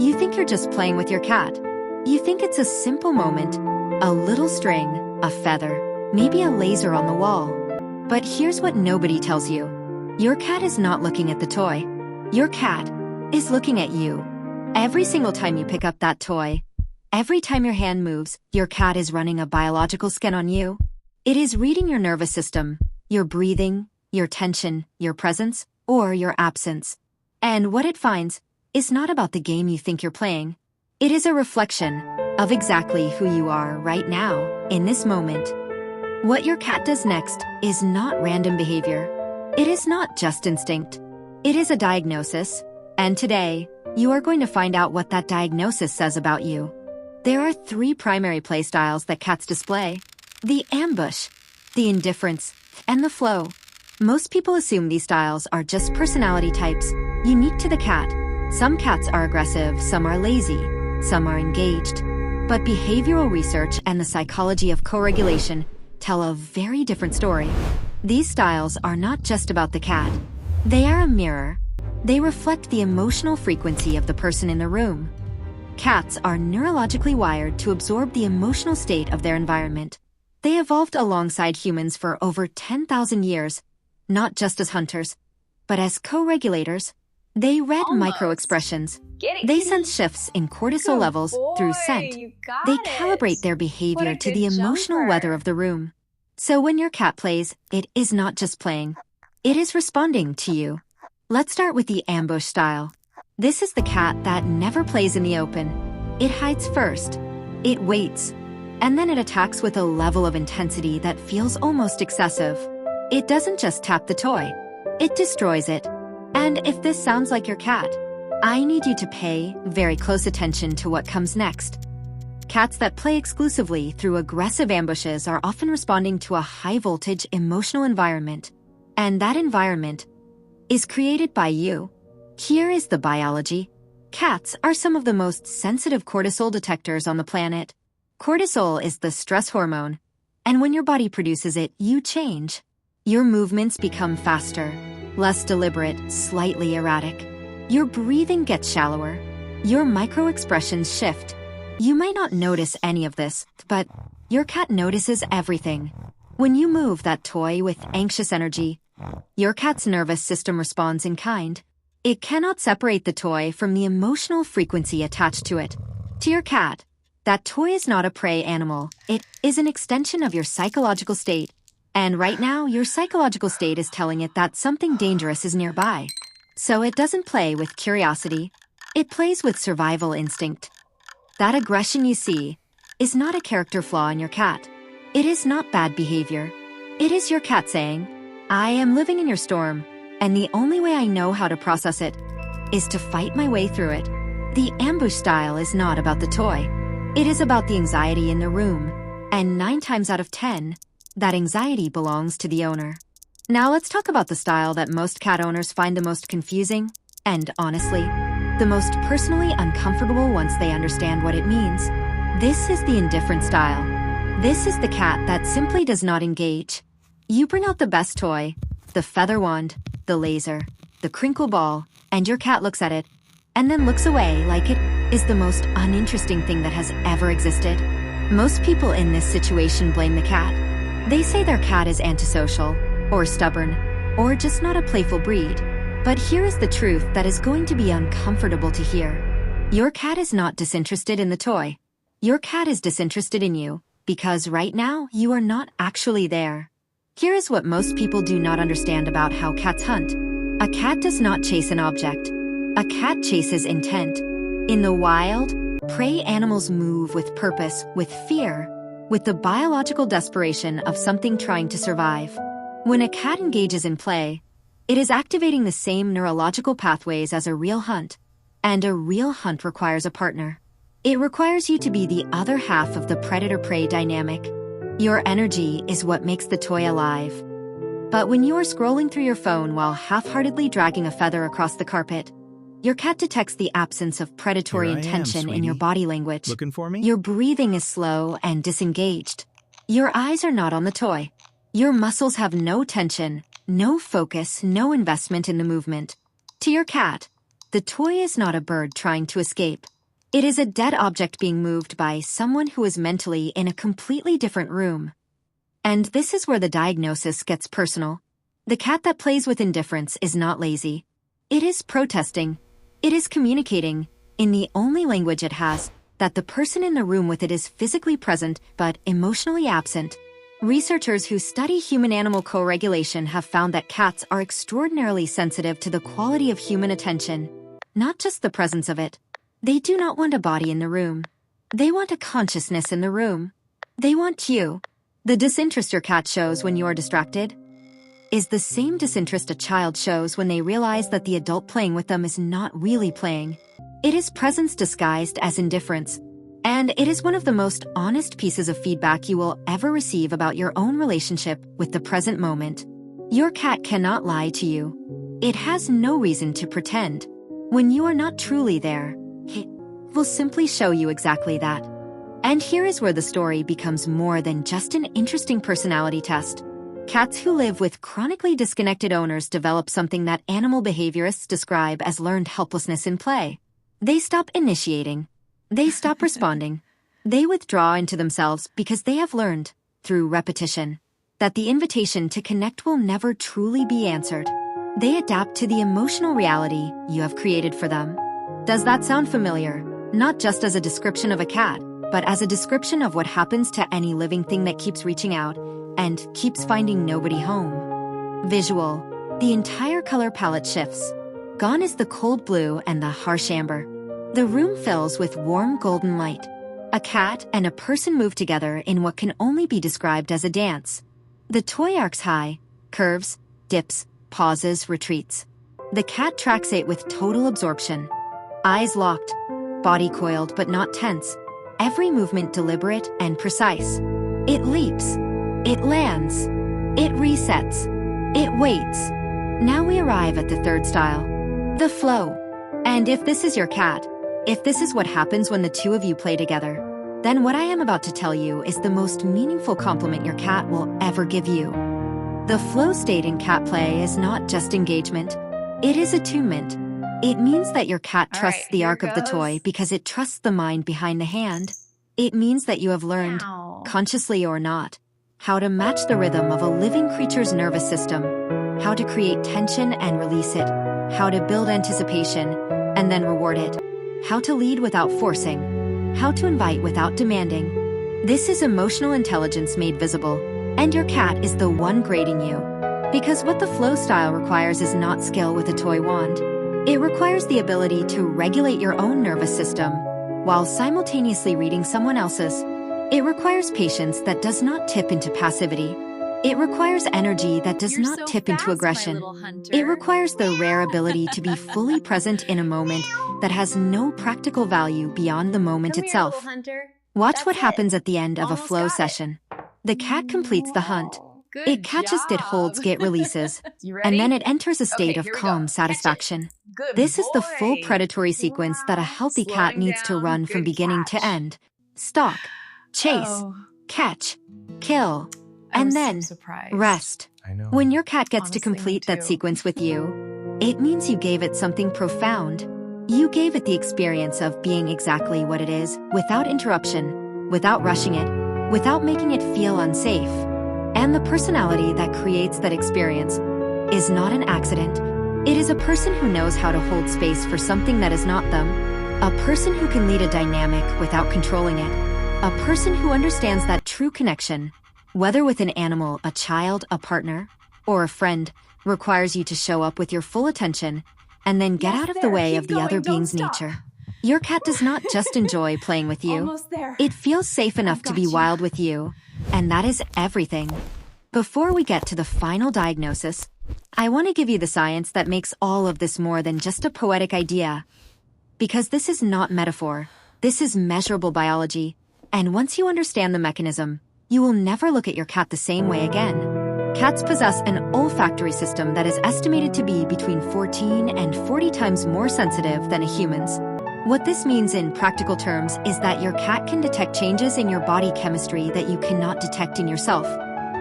You think you're just playing with your cat. You think it's a simple moment, a little string, a feather, maybe a laser on the wall. But here's what nobody tells you. Your cat is not looking at the toy. Your cat is looking at you. Every single time you pick up that toy, every time your hand moves, your cat is running a biological scan on you. It is reading your nervous system, your breathing, your tension, your presence, or your absence. And what it finds is not about the game you think you're playing. It is a reflection of exactly who you are right now, in this moment. What your cat does next is not random behavior. It is not just instinct. It is a diagnosis. And today, you are going to find out what that diagnosis says about you. There are 3 primary play styles that cats display: the ambush, the indifference, and the flow. Most people assume these styles are just personality types, unique to the cat. Some cats are aggressive, some are lazy, some are engaged. But behavioral research and the psychology of co-regulation tell a very different story. These styles are not just about the cat. They are a mirror. They reflect the emotional frequency of the person in the room. Cats are neurologically wired to absorb the emotional state of their environment. They evolved alongside humans for over 10,000 years, not just as hunters, but as co-regulators. They read micro-expressions. They sense shifts in cortisol levels through scent. They calibrate their behavior to the emotional weather of the room. So when your cat plays, it is not just playing. It is responding to you. Let's start with the ambush style. This is the cat that never plays in the open. It hides first. It waits. And then it attacks with a level of intensity that feels almost excessive. It doesn't just tap the toy. It destroys it. And if this sounds like your cat, I need you to pay very close attention to what comes next. Cats that play exclusively through aggressive ambushes are often responding to a high-voltage emotional environment. And that environment is created by you. Here is the biology. Cats are some of the most sensitive cortisol detectors on the planet. Cortisol is the stress hormone, and when your body produces it, you change. Your movements become faster, less deliberate, slightly erratic. Your breathing gets shallower. Your micro-expressions shift. You might not notice any of this, but your cat notices everything. When you move that toy with anxious energy, your cat's nervous system responds in kind. It cannot separate the toy from the emotional frequency attached to it. To your cat, that toy is not a prey animal. It is an extension of your psychological state. And right now, your psychological state is telling it that something dangerous is nearby. So it doesn't play with curiosity. It plays with survival instinct. That aggression you see is not a character flaw in your cat. It is not bad behavior. It is your cat saying, I am living in your storm, and the only way I know how to process it is to fight my way through it. The ambush style is not about the toy. It is about the anxiety in the room, and 9 times out of 10, that anxiety belongs to the owner. Now let's talk about the style that most cat owners find the most confusing, and honestly, the most personally uncomfortable once they understand what it means. This is the indifferent style. This is the cat that simply does not engage. You bring out the best toy, the feather wand, the laser, the crinkle ball, and your cat looks at it, and then looks away like it is the most uninteresting thing that has ever existed. Most people in this situation blame the cat. They say their cat is antisocial, or stubborn, or just not a playful breed. But here is the truth that is going to be uncomfortable to hear. Your cat is not disinterested in the toy. Your cat is disinterested in you, because right now you are not actually there. Here is what most people do not understand about how cats hunt. A cat does not chase an object. A cat chases intent. In the wild, prey animals move with purpose, with fear, with the biological desperation of something trying to survive. When a cat engages in play, it is activating the same neurological pathways as a real hunt. And a real hunt requires a partner. It requires you to be the other half of the predator-prey dynamic. Your energy is what makes the toy alive. But when you are scrolling through your phone while half-heartedly dragging a feather across the carpet, your cat detects the absence of predatory intention in your body language. Looking for me? Your breathing is slow and disengaged. Your eyes are not on the toy. Your muscles have no tension, no focus, no investment in the movement. To your cat, The toy is not a bird trying to escape. It is a dead object being moved by someone who is mentally in a completely different room. And this is where the diagnosis gets personal. The cat that plays with indifference is not lazy. It is protesting. It is communicating, in the only language it has, that the person in the room with it is physically present but emotionally absent. Researchers who study human-animal co-regulation have found that cats are extraordinarily sensitive to the quality of human attention, not just the presence of it. They do not want a body in the room. They want a consciousness in the room. They want you. The disinterest your cat shows when you are distracted is the same disinterest a child shows when they realize that the adult playing with them is not really playing. It is presence disguised as indifference. And it is one of the most honest pieces of feedback you will ever receive about your own relationship with the present moment. Your cat cannot lie to you. It has no reason to pretend. When you are not truly there, it will simply show you exactly that. And here is where the story becomes more than just an interesting personality test. Cats who live with chronically disconnected owners develop something that animal behaviorists describe as learned helplessness in play. They stop initiating. They stop responding. They withdraw into themselves because they have learned, through repetition, that the invitation to connect will never truly be answered. They adapt to the emotional reality you have created for them. Does that sound familiar? Not just as a description of a cat, but as a description of what happens to any living thing that keeps reaching out and keeps finding nobody home. Visual. The entire color palette shifts. Gone is the cold blue and the harsh amber. The room fills with warm golden light. A cat and a person move together in what can only be described as a dance. The toy arcs high, curves, dips, pauses, retreats. The cat tracks it with total absorption. Eyes locked, body coiled but not tense. Every movement deliberate and precise. It leaps. It lands. It resets. It waits. Now we arrive at the third style. The flow. And if this is your cat, if this is what happens when the two of you play together, then what I am about to tell you is the most meaningful compliment your cat will ever give you. The flow state in cat play is not just engagement. It is attunement. It means that your cat trusts the arc of the toy because it trusts the mind behind the hand. It means that you have learned, consciously or not, how to match the rhythm of a living creature's nervous system, how to create tension and release it, how to build anticipation and then reward it, how to lead without forcing, how to invite without demanding. This is emotional intelligence made visible, and your cat is the one grading you. Because what the flow style requires is not skill with a toy wand. It requires the ability to regulate your own nervous system while simultaneously reading someone else's. It requires patience that does not tip into passivity. It requires energy that does not tip into aggression. It requires the rare ability to be fully present in a moment that has no practical value beyond the moment itself. Watch what happens at the end of a flow session. The cat completes the hunt. It catches, it holds, get releases, and then it enters a state of calm satisfaction. This is the full predatory sequence that a healthy cat needs to run from beginning to end. Stalk, chase, catch, kill, and then rest. When your cat gets to complete that sequence with you, it means you gave it something profound. You gave it the experience of being exactly what it is, without interruption, without rushing it, without making it feel unsafe. And the personality that creates that experience is not an accident. It is a person who knows how to hold space for something that is not them. A person who can lead a dynamic without controlling it. A person who understands that true connection, whether with an animal, a child, a partner, or a friend, requires you to show up with your full attention and then get out of the way of the other being's nature. Your cat does not just enjoy playing with you. It feels safe enough to be wild with you. And that is everything. Before we get to the final diagnosis, I want to give you the science that makes all of this more than just a poetic idea. Because this is not metaphor. This is measurable biology. And once you understand the mechanism, you will never look at your cat the same way again. Cats possess an olfactory system that is estimated to be between 14 and 40 times more sensitive than a human's. What this means in practical terms is that your cat can detect changes in your body chemistry that you cannot detect in yourself.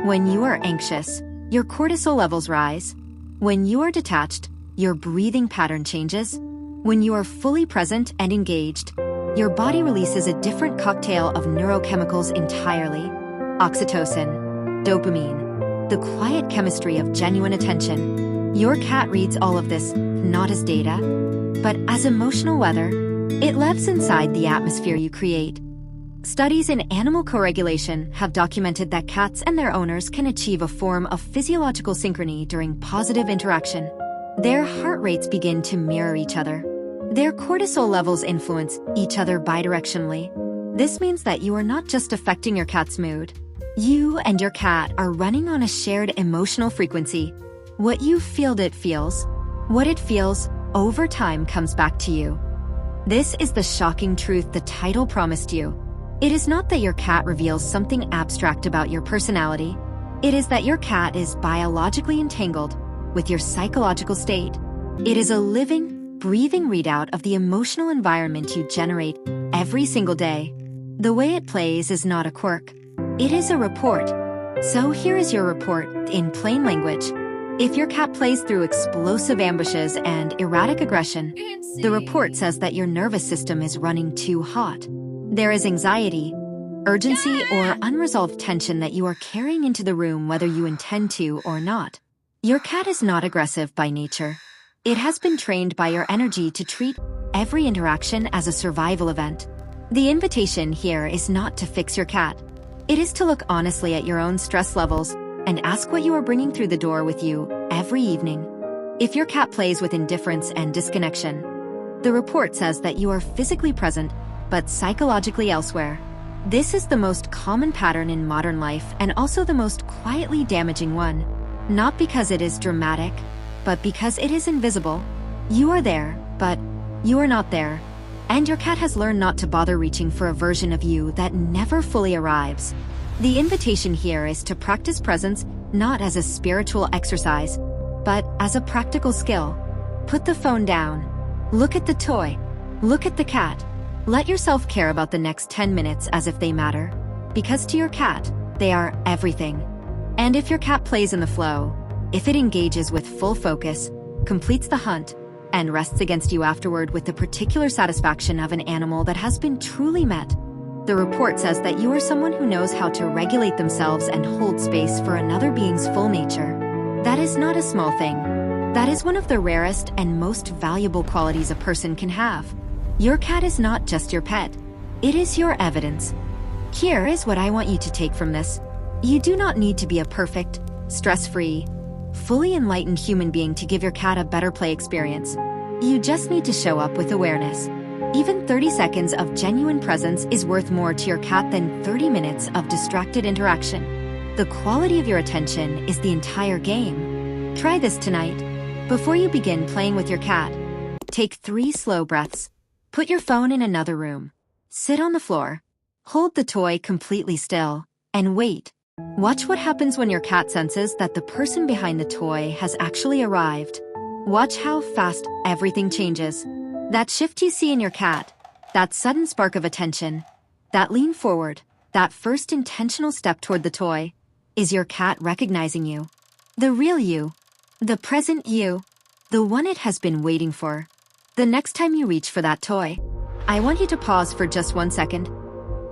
When you are anxious, your cortisol levels rise. When you are detached, your breathing pattern changes. When you are fully present and engaged, your body releases a different cocktail of neurochemicals entirely. Oxytocin, dopamine, the quiet chemistry of genuine attention. Your cat reads all of this not as data, but as emotional weather. It lives inside the atmosphere you create. Studies in animal co-regulation have documented that cats and their owners can achieve a form of physiological synchrony during positive interaction. Their heart rates begin to mirror each other. Their cortisol levels influence each other bidirectionally. This means that you are not just affecting your cat's mood. You and your cat are running on a shared emotional frequency. What you feel it feels. What it feels over time comes back to you. This is the shocking truth the title promised you. It is not that your cat reveals something abstract about your personality. It is that your cat is biologically entangled with your psychological state. It is a living, breathing readout of the emotional environment you generate every single day. The way it plays is not a quirk. It is a report. So here is your report in plain language. If your cat plays through explosive ambushes and erratic aggression, the report says that your nervous system is running too hot. There is anxiety, urgency, or unresolved tension that you are carrying into the room whether you intend to or not. Your cat is not aggressive by nature. It has been trained by your energy to treat every interaction as a survival event. The invitation here is not to fix your cat. It is to look honestly at your own stress levels and ask what you are bringing through the door with you every evening. If your cat plays with indifference and disconnection, the report says that you are physically present but psychologically elsewhere. This is the most common pattern in modern life and also the most quietly damaging one. Not because it is dramatic, but because it is invisible. You are there, but you are not there. And your cat has learned not to bother reaching for a version of you that never fully arrives. The invitation here is to practice presence not as a spiritual exercise, but as a practical skill. Put the phone down. Look at the toy. Look at the cat. Let yourself care about the next 10 minutes as if they matter. Because to your cat, they are everything. And if your cat plays in the flow, if it engages with full focus, completes the hunt, and rests against you afterward with the particular satisfaction of an animal that has been truly met, the report says that you are someone who knows how to regulate themselves and hold space for another being's full nature. That is not a small thing. That is one of the rarest and most valuable qualities a person can have. Your cat is not just your pet. It is your evidence. Here is what I want you to take from this. You do not need to be a perfect, stress-free, fully enlightened human being to give your cat a better play experience. You just need to show up with awareness. Even 30 seconds of genuine presence is worth more to your cat than 30 minutes of distracted interaction. The quality of your attention is the entire game. Try this tonight. Before you begin playing with your cat, take 3 slow breaths. Put your phone in another room. Sit on the floor. Hold the toy completely still, and wait. Watch what happens when your cat senses that the person behind the toy has actually arrived. Watch how fast everything changes. That shift you see in your cat, that sudden spark of attention, that lean forward, that first intentional step toward the toy, is your cat recognizing you. The real you. The present you. The one it has been waiting for. The next time you reach for that toy, I want you to pause for just 1 second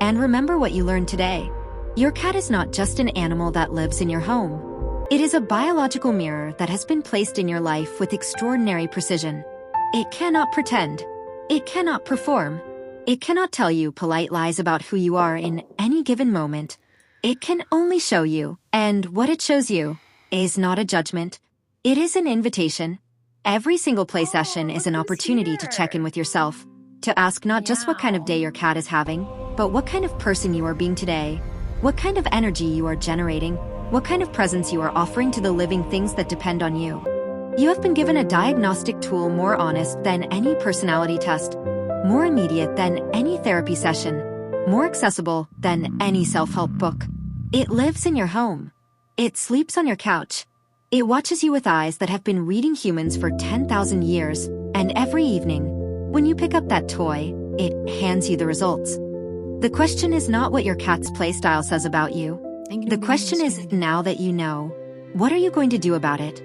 and remember what you learned today. Your cat is not just an animal that lives in your home. It is a biological mirror that has been placed in your life with extraordinary precision. It cannot pretend. It cannot perform. It cannot tell you polite lies about who you are in any given moment. It can only show you, and what it shows you is not a judgment. It is an invitation. Every single play session is an opportunity to check in with yourself, to ask not just what kind of day your cat is having, but what kind of person you are being today, what kind of energy you are generating, what kind of presence you are offering to the living things that depend on you. You have been given a diagnostic tool more honest than any personality test, more immediate than any therapy session, more accessible than any self-help book. It lives in your home. It sleeps on your couch. It watches you with eyes that have been reading humans for 10,000 years, and every evening, when you pick up that toy, it hands you the results. The question is not what your cat's playstyle says about you. The question is, now that you know, what are you going to do about it?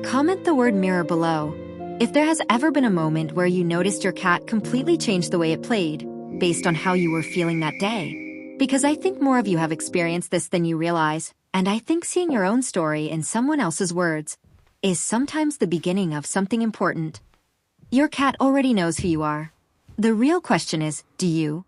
Comment the word mirror below. If there has ever been a moment where you noticed your cat completely changed the way it played, based on how you were feeling that day. Because I think more of you have experienced this than you realize, and I think seeing your own story in someone else's words is sometimes the beginning of something important. Your cat already knows who you are. The real question is, do you?